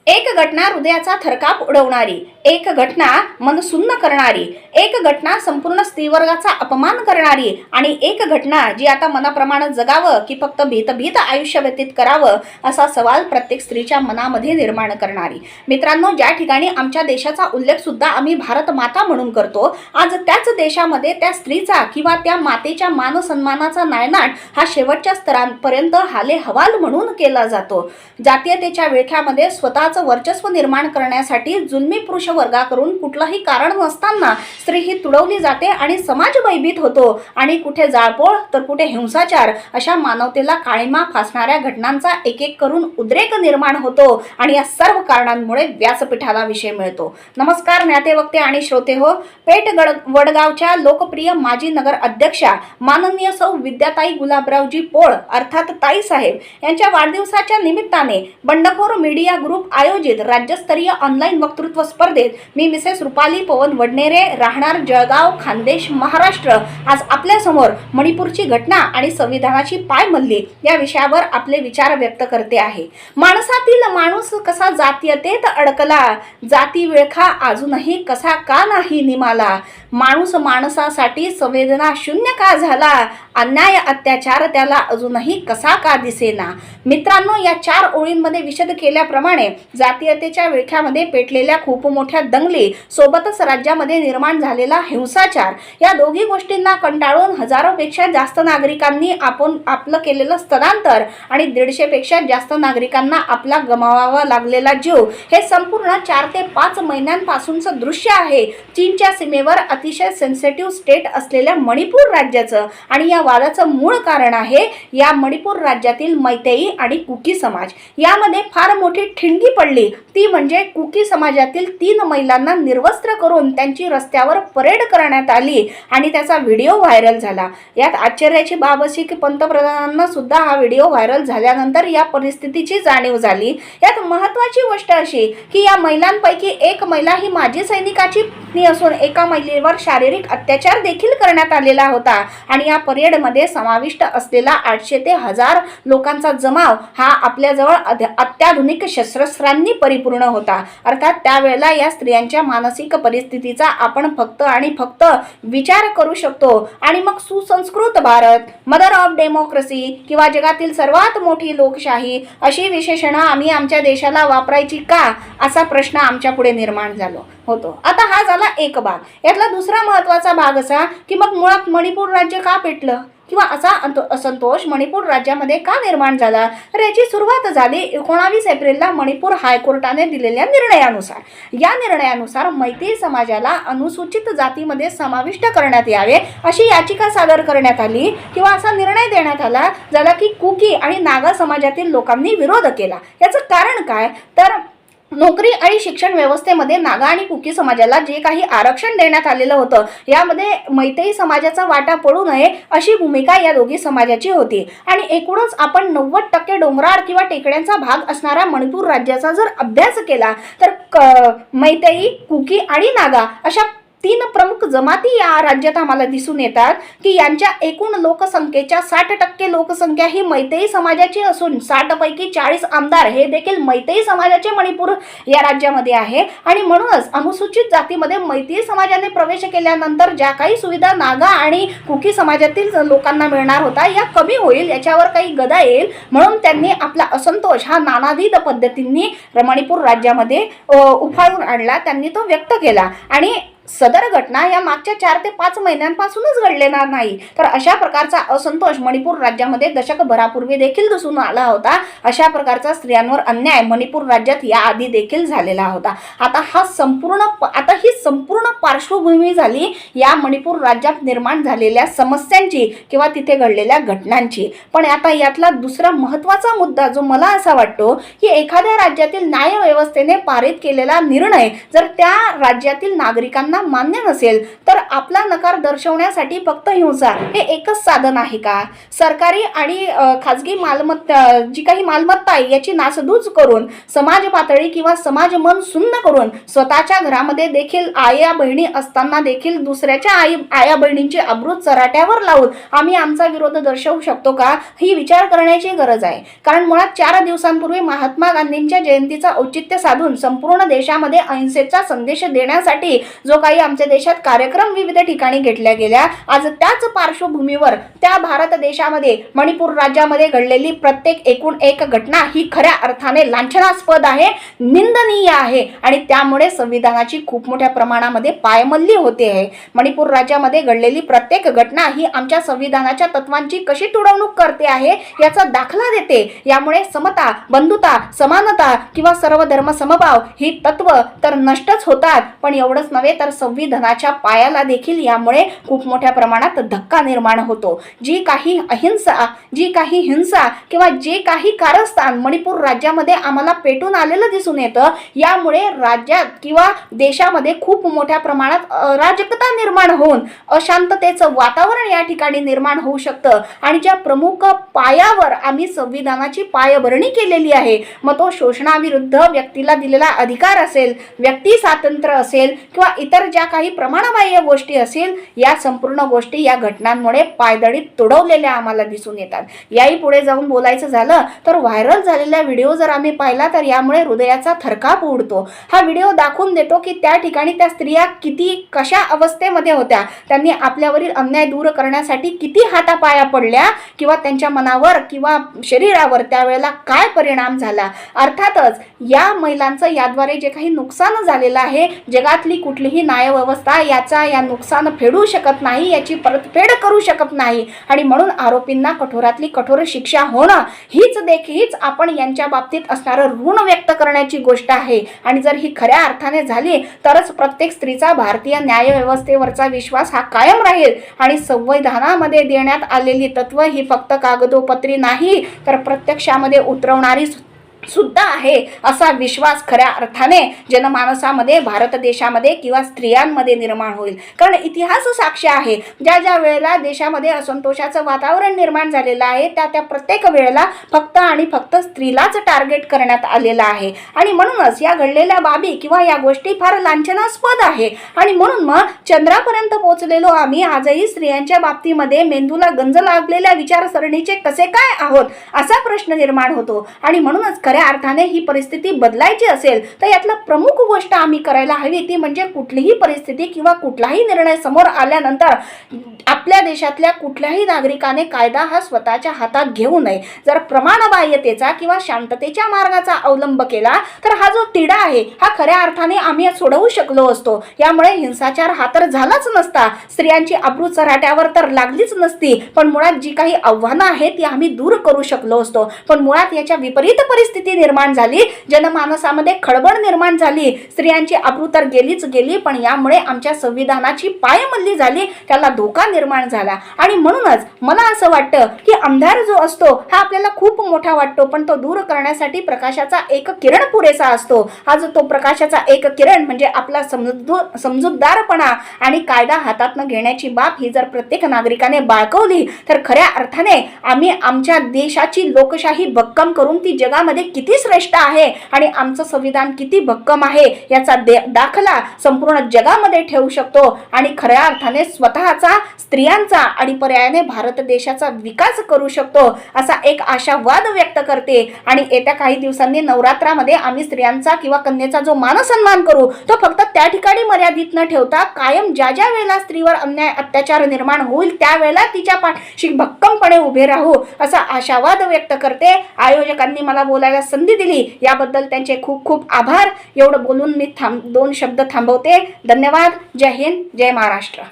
एक घटना हृदयाचा थरकाप उडवणारी, एक घटना मन सुन्न करणारी, एक घटना संपूर्ण स्त्रीवर्गाचा अपमान करणारी आणि एक घटना जी आता मनाप्रमाणे जगावं की फक्त भीत भीत आयुष्य व्यतीत करावं असा सवाल प्रत्येक स्त्रीच्या मनामध्ये निर्माण करणारी. मित्रांनो, ज्या ठिकाणी आमच्या देशाचा उल्लेख सुद्धा आम्ही भारत माता म्हणून करतो, आज त्याच देशामध्ये त्या स्त्रीचा किंवा त्या मातेच्या मान सन्मानाचा नायनाट हा शेवटच्या स्तरांपर्यंत हाले हवाल म्हणून केला जातो. जातीयतेच्या विळख्यामध्ये स्वतःचं वर्चस्व निर्माण करण्यासाठी जुलमी पुरुष वर्गाकडून कुठलंही कारण नसताना स्त्री ही तुडवली जाते आणि समाज भयभीत होतो आणि कुठे जाळपोळ तर कुठे हिंसाचार अशा मानवतेला काळीमा फासणाऱ्या घटनांचा एक एक करून उद्रेक निर्माण होतो आणि या सर्व कारणांमुळे व्यासपीठाला विषय मिळतो. नमस्कार ज्ञाते वक्ते आणि श्रोते हो. पेठ वडगावच्या लोकप्रिय माजी नगर अध्यक्षा माननीय सौ विद्याताई गुलाबरावजी पोळ अर्थात ताई साहेब यांच्या वाढदिवसाच्या निमित्ताने बंडखोर मीडिया ग्रुप आयोजित राज्यस्तरीय ऑनलाईन वक्तृत्व स्पर्धेत मी मिसेस रुपाली पवन वडनेरे राहणार जळगाव खानदेश महाराष्ट्र आज आपल्या समोर मणिपूरची घटना आणि संविधानाची पायमल्ली या विषयावर आपले विचार व्यक्त करते आहे. माणसातील माणूस कसा जातीयतेत अडकला, जाती विळखा अजूनही कसा का नाही निमाला, माणूस माणसासाठी संवेदना शून्य का झाला, अन्याय अत्याचार त्याला अजूनही कसा का दिसेना. मित्रांनो, या 4 ओळींमध्ये विशद केल्याप्रमाणे जातीयतेच्या विळख्यामध्ये पेटलेल्या खूप मोठ्या दंगली सोबतच राज्यामध्ये निर्माण झालेला हिंसाचार या दोघी गोष्टींना कंटाळून हजारोपेक्षा जास्त नागरिकांनी आपलं केलेलं स्थलांतर आणि 150 पेक्षा जास्त नागरिकांना आपला गमावावा लागलेला जीव हे संपूर्ण 4 ते 5 महिन्यांपासूनचं दृश्य आहे चीनच्या सीमेवर अतिशय सेन्सिटिव्ह स्टेट असलेल्या मणिपूर राज्याचं. आणि या वादाचं मूळ कारण आहे या मणिपूर राज्यातील मैतेई आणि कुकी समाज. यामध्ये फार मोठी ठिणगी पडली ती म्हणजे कुकी समाजातील 3 महिलांना निर्वस्त्र करून त्यांची रस्त्यावर परेड करण्यात आली आणि त्याचा व्हिडिओ व्हायरल झाला. यात आश्चर्याची बाब अशी की पंतप्रधानांना सुद्धा हा व्हिडिओ व्हायरल झाल्यानंतर या परिस्थितीची जाणीव झाली. यात महत्त्वाची गोष्ट अशी की या महिलांपैकी एक महिला ही माजी सैनिकाची पत्नी असून एका महिलेवर शारीरिक अत्याचार देखील करण्यात आलेला होता आणि या परेडमध्ये समाविष्ट असलेला 800 ते 1000 लोकांचा जमाव हा आपल्याजवळ अत्याधुनिक शस्त्रास्त्रांनी परिपूर्ण होता. अर्थात त्यावेळेला या स्त्रियांच्या मानसिक परिस्थितीचा आपण फक्त आणि फक्त विचार करू शकतो. आणि मग सुसंस्कृत भारत, मदर ऑफ डेमोक्रेसी किंवा जगातील सर्वात मोठी लोकशाही अशी विशेषणं आम्ही आमच्या देशाला वापरायची का असा प्रश्न आमच्या पुढे निर्माण झालो होतो. आता हा झाला एक भाग. यातला दुसरा महत्त्वाचा भाग असा की मग मुळात मणिपूर राज्य का पेटलं किंवा असा असंतोष मणिपूर राज्यामध्ये का निर्माण झाला, तर याची सुरुवात झाली 19 एप्रिलला मणिपूर हायकोर्टाने दिलेल्या निर्णयानुसार. या निर्णयानुसार मैतेई समाजाला अनुसूचित जातीमध्ये समाविष्ट करण्यात यावे अशी याचिका सादर करण्यात आली किंवा असा निर्णय देण्यात आला ज्याला की कुकी आणि नागा समाजातील लोकांनी विरोध केला. याचं कारण काय, तर नोकरी आणि शिक्षण व्यवस्थेमध्ये नागा आणि कुकी समाजाला जे काही आरक्षण देण्यात आलेलं होतं यामध्ये मैतेई समाजाचा वाटा पडू नये अशी भूमिका या दोघी समाजाची होती. आणि एकूणच आपण 90% डोंगराळ किंवा टेकड्यांचा भाग असणाऱ्या मणिपूर राज्याचा जर अभ्यास केला तर मैतेई, कुकी आणि नागा अशा 3 प्रमुख जमाती या राज्यात आम्हाला दिसून येतात की यांच्या एकूण लोकसंख्येच्या 60% लोकसंख्या ही मैतेई समाजाची असून 60 पैकी 40 आमदार हे देखील मैतेई समाजाचे मणिपूर या राज्यामध्ये आहे. आणि म्हणूनच अनुसूचित जातीमध्ये मैतेई समाजाने प्रवेश केल्यानंतर ज्या काही सुविधा नागा आणि कुकी समाजातील लोकांना मिळणार होता या कमी होईल, याच्यावर काही गदा येईल, म्हणून त्यांनी आपला असंतोष हा नानाविध पद्धतींनी मणिपूर राज्यामध्ये उफाळून आणला, त्यांनी तो व्यक्त केला. आणि सदर घटना या मागच्या 4 ते 5 महिन्यांपासूनच घडलेला नाही, तर अशा प्रकारचा असंतोष मणिपूर राज्यामध्ये दशकभरापूर्वी देखील दिसून आला होता. अशा प्रकारचा स्त्रियांवर अन्याय मणिपूर राज्यात याआधी देखील झालेला होता. आता ही संपूर्ण पार्श्वभूमी झाली या मणिपूर राज्यात निर्माण झालेल्या समस्यांची किंवा तिथे घडलेल्या घटनांची. पण आता यातला दुसरा महत्त्वाचा मुद्दा जो मला असा वाटतो की एखाद्या राज्यातील न्यायव्यवस्थेने पारित केलेला निर्णय जर त्या राज्यातील नागरिकांना यांना मान्य नसेल तर आपला नकार दर्शवण्यासाठी फक्त हिंसा हे एकच साधन आहे का? सरकारी आणि खाजगी मालमत्ता जी काही मालमत्ता आहे याची नासधूस करून, समाज पातळी किंवा समाज मन सुन्न करून, स्वतःच्या घरामध्ये देखील आया बहिणी असताना देखील दुसऱ्याच्या आया बहिणींची अब्रू चराट्यावर लावून आम्ही आमचा विरोध दर्शवू शकतो का? ही विचार करण्याची गरज आहे. कारण मुळात 4 दिवसांपूर्वी महात्मा गांधींच्या जयंतीचा औचित्य साधून संपूर्ण देशामध्ये अहिंसेचा संदेश देण्यासाठी जो काही आमच्या देशात कार्यक्रम विविध ठिकाणी घेतल्या गेल्या, आज त्याच पार्श्वभूमीवर त्या भारत देशामध्ये मणिपूर राज्यामध्ये घडलेली प्रत्येक एकूण एक घटना ही खऱ्या अर्थाने लांछनास्पद आहे, निंदनीय आहे आणि त्यामुळे संविधानाची खूप मोठ्या प्रमाणामध्ये पायमल्ली होते आहे. मणिपूर राज्यामध्ये घडलेली प्रत्येक घटना ही आमच्या संविधानाच्या तत्वांची कशी तुडवणूक करते आहे याचा दाखला देते. यामुळे समता, बंधुता, समानता किंवा सर्व धर्म समभाव ही तत्व तर नष्टच होतात, पण एवढंच नव्हे तर संविधानाच्या पायाला देखील यामुळे खूप मोठ्या प्रमाणात धक्का निर्माण होतो. जी काही अहिंसा, जी काही हिंसा किंवा जे काही कारस्थान मणिपूर राज्यामध्ये आम्हाला पेटून आलेलं दिसून येतं, यामुळे राज्यात किंवा देशामध्ये खूप मोठ्या प्रमाणात अराजकता निर्माण होऊन अशांततेचं वातावरण या ठिकाणी निर्माण होऊ शकतं. आणि ज्या प्रमुख पायावर आम्ही संविधानाची पायभरणी केलेली आहे, मग तो शोषणाविरुद्ध व्यक्तीला दिलेला अधिकार असेल, व्यक्ती स्वातंत्र्य असेल किंवा इतर ज्या काही प्रमाणबाह्य गोष्टी असेल, या संपूर्ण गोष्टी या घटनांमुळे पायदळीत तुडवलेल्या आम्हाला दिसून येतात. याही पुढे जाऊन बोलायचं झालं तर व्हायरल झालेला व्हिडिओ जर आम्ही पाहिला तर यामुळे हृदयाचा थरकाप उडतो. हा व्हिडिओ दाखवून देतो की त्या ठिकाणी त्या स्त्रिया किती कशा अवस्थेमध्ये होत्या, त्यांनी आपल्यावरील अन्याय दूर करण्यासाठी किती हातापाया पडल्या किंवा त्यांच्या मनावर किंवा शरीरावर त्यावेळेला काय परिणाम झाला. अर्थातच या महिलांचं याद्वारे जे काही नुकसान झालेलं आहे, जगातली कुठलीही न्यायव्यवस्था या नुकसान फेडू शकत नाही, याची परतफेड करू शकत नाही आणि म्हणून आरोपींना कठोरातली कठोर शिक्षा होणं हीच आपण यांच्या बाबतीत असणारं ऋण व्यक्त करण्याची गोष्ट आहे. आणि जर ही खऱ्या अर्थाने झाली तरच प्रत्येक स्त्रीचा भारतीय न्यायव्यवस्थेवरचा विश्वास हा कायम राहील आणि संविधानामध्ये देण्यात आलेली तत्व ही फक्त कागदोपत्री नाही तर प्रत्यक्षामध्ये उतरवणारी सुद्धा आहे असा विश्वास खऱ्या अर्थाने जनमानसामध्ये, भारत देशामध्ये किंवा स्त्रियांमध्ये निर्माण होईल. कारण इतिहास साक्ष आहे, ज्या वेळेला देशामध्ये असंतोषाचं वातावरण निर्माण झालेलं आहे त्या प्रत्येक वेळेला फक्त आणि फक्त स्त्रीलाच टार्गेट करण्यात आलेलं आहे. आणि म्हणूनच या घडलेल्या बाबी किंवा या गोष्टी फार लांछनास्पद आहे. आणि म्हणून मग चंद्रापर्यंत पोहोचलेलो आम्ही आजही स्त्रियांच्या बाबतीमध्ये मेंदूला गंज लागलेल्या विचारसरणीचे कसे काय आहोत असा प्रश्न निर्माण होतो. आणि म्हणूनच खऱ्या अर्थाने ही परिस्थिती बदलायची असेल तर यातला प्रमुख गोष्ट आम्ही करायला हवी ती म्हणजे कुठलीही परिस्थिती किंवा कुठलाही निर्णय समोर आल्यानंतर आपल्या देशातल्या कुठल्याही नागरिकाने कायदा हा स्वतःच्या हातात घेऊ नये. जर प्रमाणबाह्यतेचा किंवा शांततेच्या मार्गाचा अवलंब केला तर हा जो तिढा आहे हा खऱ्या अर्थाने आम्ही सोडवू शकलो असतो. यामुळे हिंसाचार हा तर झालाच नसता, स्त्रियांची अब्रू चराट्यावर तर लागलीच नसती, पण मुळात जी काही आव्हानं आहेत ती आम्ही दूर करू शकलो असतो. पण मुळात याच्या विपरीत परिस्थिती निर्माण झाली, जनमानसामध्ये खळबळ निर्माण झाली, स्त्रियांची अब्रू तर गेलीच गेली, पण यामुळे आमच्या संविधानाची पायमल्ली झाली, त्याला धोका निर्माण झाला. आणि म्हणूनच मला असं वाटतं की अंधार जो असतो हा आपल्याला खूप मोठा वाटतो, पण तो दूर करण्यासाठी प्रकाशाचा एक किरण पुरेसा असतो. आज तो प्रकाशाचा एक किरण म्हणजे आपला समजूतदारपणा आणि कायदा हातातनं घेण्याची बाब ही जर प्रत्येक नागरिकाने बाळगवली तर खऱ्या अर्थाने आम्ही आमच्या देशाची लोकशाही भक्कम करून ती जगामध्ये किती श्रेष्ठ आहे आणि आमचं संविधान किती भक्कम आहे याचा दाखला संपूर्ण जगामध्ये ठेवू शकतो आणि खऱ्या अर्थाने स्वतःचा, स्त्रियांचा आणि पर्यायाने भारत देशाचा विकास करू शकतो असा एक आशावाद व्यक्त करते. आणि येत्या काही दिवसांनी नवरात्रामध्ये आम्ही स्त्रियांचा किंवा कन्येचा जो मानसन्मान करू तो फक्त त्या ठिकाणी मर्यादित न ठेवता कायम ज्या वेळेला स्त्रीवर अन्याय अत्याचार निर्माण होईल त्यावेळेला तिच्या पाठीशी भक्कमपणे उभे राहू असा आशावाद व्यक्त करते. आयोजकांनी मला बोलायला संधी दिली याबद्दल त्यांचे खूप खूप आभार. एवढं बोलून मी 2 शब्द थांबवते. धन्यवाद. जय हिंद, जय महाराष्ट्र.